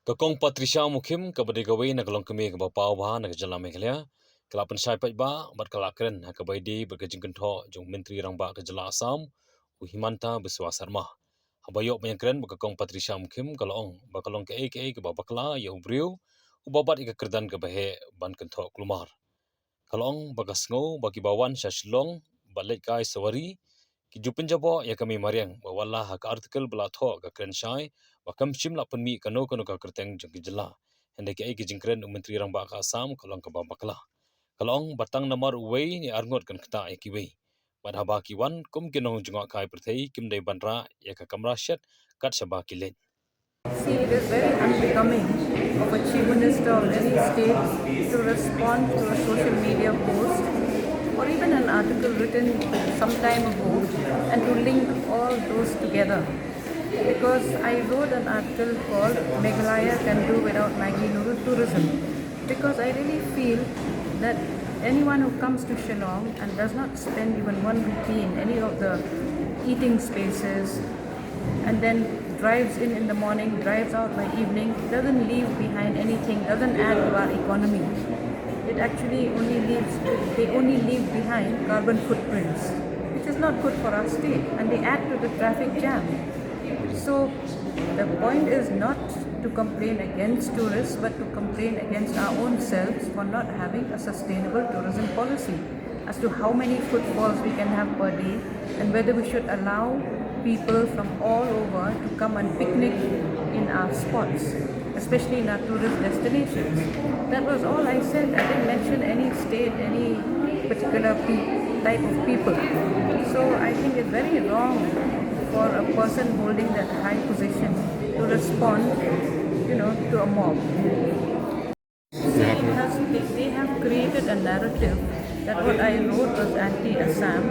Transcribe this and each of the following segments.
Kakong Patricia mukim kabadi gawai na kalong kami ka bapau bah na kajala Meghalaya kelapan sai pai ba bat kalakren ha kabai di berkajing kentho jong menteri rang ba kajala Assam Himanta Biswa Sarma habayok penyakren bakakong Patricia mukim kalong bakalong ke babakla ya ubriu ubabat ika kerdan ke bahe ban kentho klumar kalong bagasngo bagi bawan syashlong balet kai sawari ki jupin jabo ya kami mariang bawala hak artikel belatho ka kren syai wakam shimla penmi kano ka kerteng jong jela hende ke jingkren menteri rang ba ka Assam kalong ka babakla kalong batang namar uwei ni arngot kan kata ikiwei badhaba kiwan kum kinong jungak kai perthei kim dei bandra ya ka kamra shet kat shaba kilen. See, it is very unbecoming of a chief minister of any state to respond to a social media post or even an article written some time ago and to link all those together. Because I wrote an article called Meghalaya Can Do Without Maggie Noodle Tourism. Because I really feel that anyone who comes to Shillong and does not spend even 1 rupee in any of the eating spaces and then drives in the morning, drives out by evening, doesn't leave behind anything, doesn't add to our economy. It actually they only leave behind carbon footprints, which is not good for our state, and they add to the traffic jam. So the point is not to complain against tourists, but to complain against our own selves for not having a sustainable tourism policy as to how many footfalls we can have per day and whether we should allow people from all over to come and picnic in our spots, especially in our tourist destinations. That was all I said. I didn't mention any state, any particular type of people. So I think it's very wrong for a person holding that high position to respond, to a mob. They have created a narrative that what I wrote was anti-Assam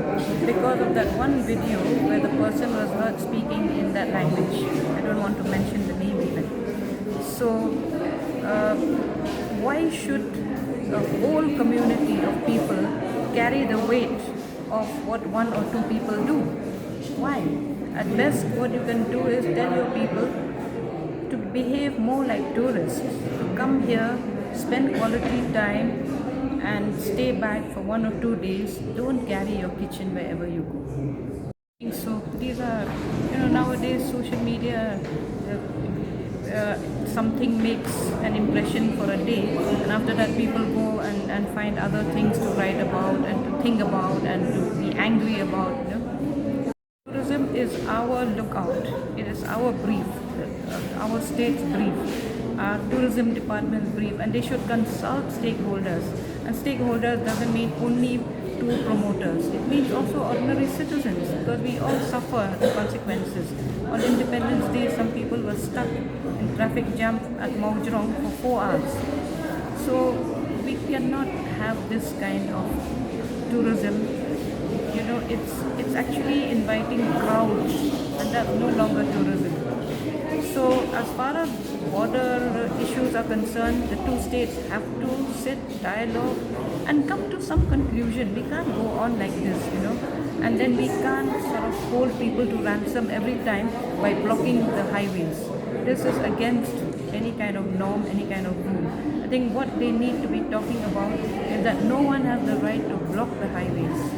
because of that one video where the person was not speaking in that language. I don't want to mention the name even. So why should a whole community of people carry the weight of what one or two people do? Why? At best, what you can do is tell your people to behave more like tourists, to come here, spend quality time, and stay back for 1 or 2 days. Don't carry your kitchen wherever you go. So these are, nowadays social media, something makes an impression for a day, and after that people go and find other things to write about and to think about and to be angry about. Tourism is our lookout. It is our brief, our state's brief, our tourism department's brief, and they should consult stakeholders. And stakeholders doesn't mean only tour promoters. It means also ordinary citizens, because we all suffer the consequences. On Independence Day, some people were stuck in traffic jam at Maujrong for 4 hours. So we cannot have this kind of tourism. It's actually inviting crowds, and that's no longer tourism. So as far as border issues are concerned, the two states have to sit, dialogue, and come to some conclusion. We can't go on like this, and then we can't sort of hold people to ransom every time by blocking the highways. This is against any kind of norm, any kind of rule. I think what they need to be talking about is that no one has the right to block the highways.